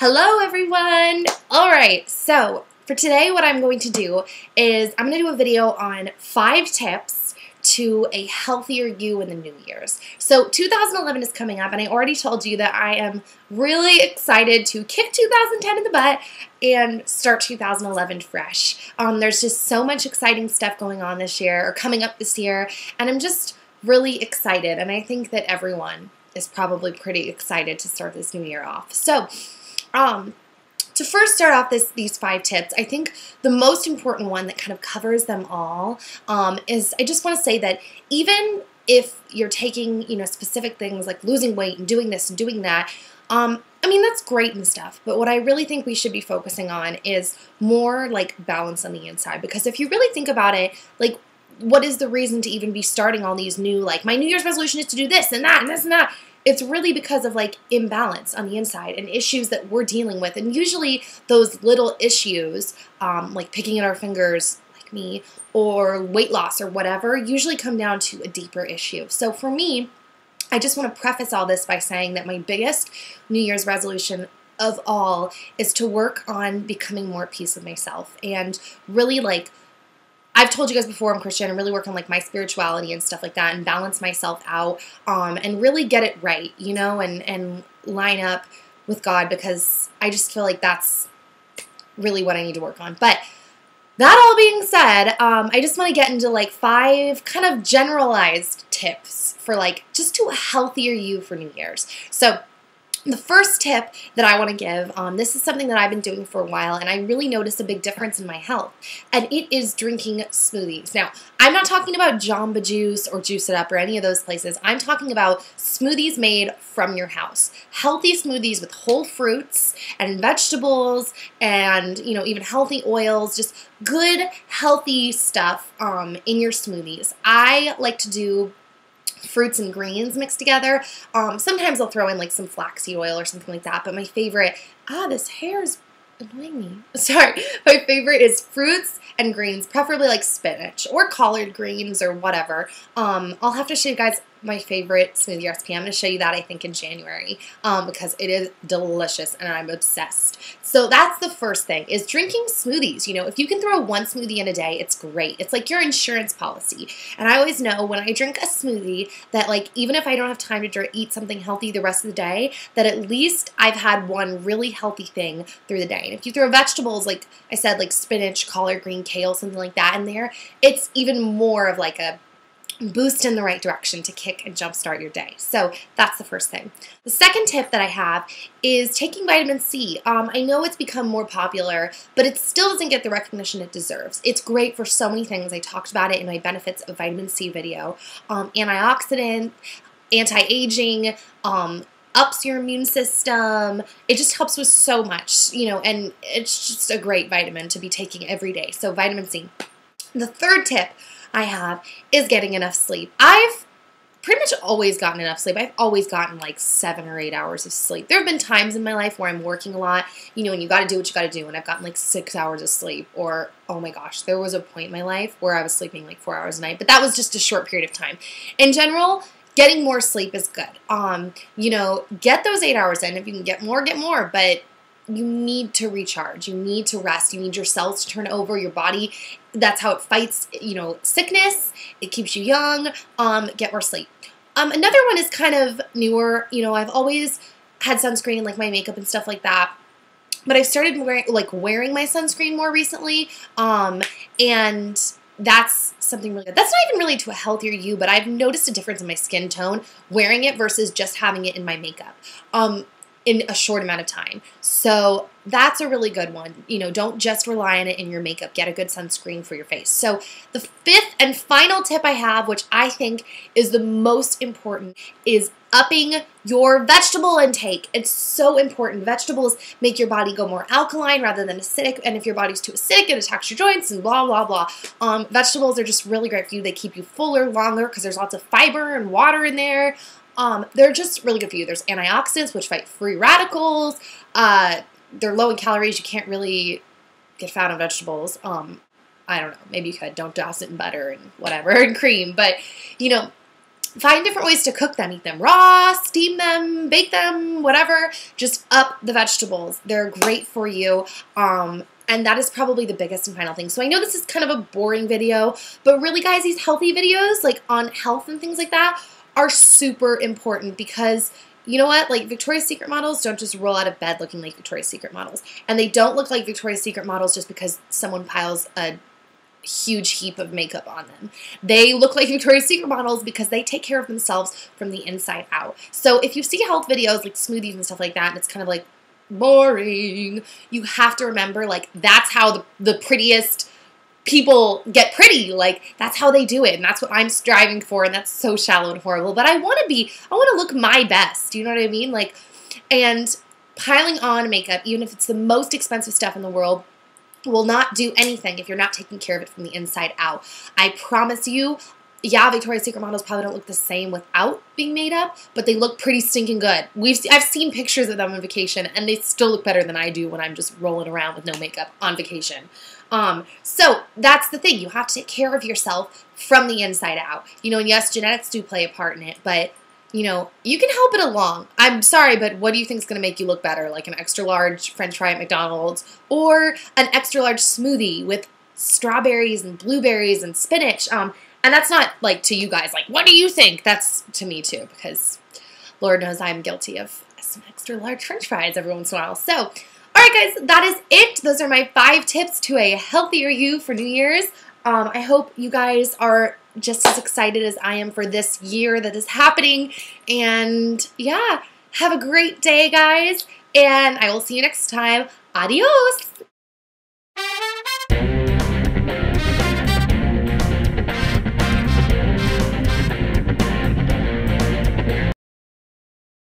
Hello everyone! Alright, so for today what I'm going to do is I'm going to do a video on 5 tips to a healthier you in the new year's. So 2011 is coming up and I already told you that I am really excited to kick 2010 in the butt and start 2011 fresh. There's just so much exciting stuff going on this year or coming up this year, and I'm just really excited, and I think that everyone is probably pretty excited to start this new year off. So to first start off these 5 tips, I think the most important one that kind of covers them all is I just want to say that even if you're taking, specific things like losing weight and doing this and doing that, I mean, that's great and stuff, but what I really think we should be focusing on is more like balance on the inside, because if you really think about it, like, what is the reason to even be starting all these new, like, my New Year's resolution is to do this and that and this and that? It's really because of, like, imbalance on the inside and issues that we're dealing with. And usually those little issues, like picking at our fingers, like me, or weight loss or whatever, usually come down to a deeper issue. So for me, I just want to preface all this by saying that my biggest New Year's resolution of all is to work on becoming more at peace with myself and really, like, I've told you guys before I'm Christian and really work on like my spirituality and stuff like that and balance myself out and really get it right, and line up with God, because I just feel like that's really what I need to work on. But that all being said, I just want to get into like 5 kind of generalized tips for like just to a healthier you for New Year's. So the first tip that I want to give, this is something that I've been doing for a while, and I really noticed a big difference in my health, and it is drinking smoothies. Now, I'm not talking about Jamba Juice or Juice It Up or any of those places. I'm talking about smoothies made from your house. Healthy smoothies with whole fruits and vegetables and, even healthy oils, just good, healthy stuff in your smoothies. I like to do fruits and greens mixed together. Sometimes I'll throw in like some flaxseed oil or something like that, but my favorite, this hair is annoying me. Sorry, my favorite is fruits and greens, preferably like spinach or collard greens or whatever. I'll have to show you guys my favorite smoothie recipe. I'm going to show you that, I think, in January because it is delicious and I'm obsessed. So that's the first thing, is drinking smoothies. If you can throw 1 smoothie in a day, it's great. It's like your insurance policy. And I always know when I drink a smoothie that, like, even if I don't have time to eat something healthy the rest of the day, that at least I've had one really healthy thing through the day. And if you throw vegetables, like I said, like spinach, collard green, kale, something like that in there, it's even more of like a boost in the right direction to kick and jumpstart your day. So that's the first thing. The second tip that I have is taking vitamin C. I know it's become more popular, but it still doesn't get the recognition it deserves. It's great for so many things. I talked about it in my benefits of vitamin C video. Antioxidant, anti-aging, ups your immune system. It just helps with so much, and it's just a great vitamin to be taking every day. So vitamin C. The third tip I have is getting enough sleep. I've pretty much always gotten enough sleep. I've always gotten like 7 or 8 hours of sleep. There have been times in my life where I'm working a lot, and you got to do what you got to do, and I've gotten like 6 hours of sleep, or, oh my gosh, there was a point in my life where I was sleeping like 4 hours a night, but that was just a short period of time. In general, getting more sleep is good. Get those 8 hours in. If you can get more, but you need to recharge. You need to rest. You need your cells to turn over, your body. That's how it fights, sickness. It keeps you young. Get more sleep. Another one is kind of newer. I've always had sunscreen, like my makeup and stuff like that, but I've started wearing my sunscreen more recently. And that's something really good. That's not even really to a healthier you, but I've noticed a difference in my skin tone wearing it versus just having it in my makeup. In a short amount of time. So that's a really good one. Don't just rely on it in your makeup. Get a good sunscreen for your face. So the 5th and final tip I have, which I think is the most important, is upping your vegetable intake. It's so important. Vegetables make your body go more alkaline rather than acidic, and if your body's too acidic, it attacks your joints and blah, blah, blah. Vegetables are just really great for you. They keep you fuller longer because there's lots of fiber and water in there. They're just really good for you. There's antioxidants, which fight free radicals. They're low in calories. You can't really get fat on vegetables. I don't know. Maybe you could. Don't douse it in butter and whatever and cream. But, find different ways to cook them. Eat them raw, steam them, bake them, whatever. Just up the vegetables. They're great for you. And that is probably the biggest and final thing. So I know this is kind of a boring video, but really, guys, these healthy videos, like on health and things like that, are super important because, you know what, like Victoria's Secret models don't just roll out of bed looking like Victoria's Secret models. And they don't look like Victoria's Secret models just because someone piles a huge heap of makeup on them. They look like Victoria's Secret models because they take care of themselves from the inside out. So if you see health videos like smoothies and stuff like that, and it's kind of like boring, you have to remember, like, that's how the prettiest people get pretty. Like, that's how they do it, and that's what I'm striving for, and that's so shallow and horrible. But I want to look my best. You know what I mean? Like, and piling on makeup, even if it's the most expensive stuff in the world, will not do anything if you're not taking care of it from the inside out. I promise you. Yeah, Victoria's Secret models probably don't look the same without being made up, but they look pretty stinking good. I've seen pictures of them on vacation, and they still look better than I do when I'm just rolling around with no makeup on vacation. So that's the thing. You have to take care of yourself from the inside out. You know, and yes, genetics do play a part in it, but, you know, you can help it along. I'm sorry, but what do you think is going to make you look better? Like an extra large French fry at McDonald's or an extra large smoothie with strawberries and blueberries and spinach? And that's not, like, to you guys, like, what do you think? That's to me, too, because Lord knows I'm guilty of some extra large French fries every once in a while. So, all right, guys, that is it. Those are my 5 tips to a healthier you for New Year's. I hope you guys are just as excited as I am for this year that is happening. And, yeah, have a great day, guys. And I will see you next time. Adios.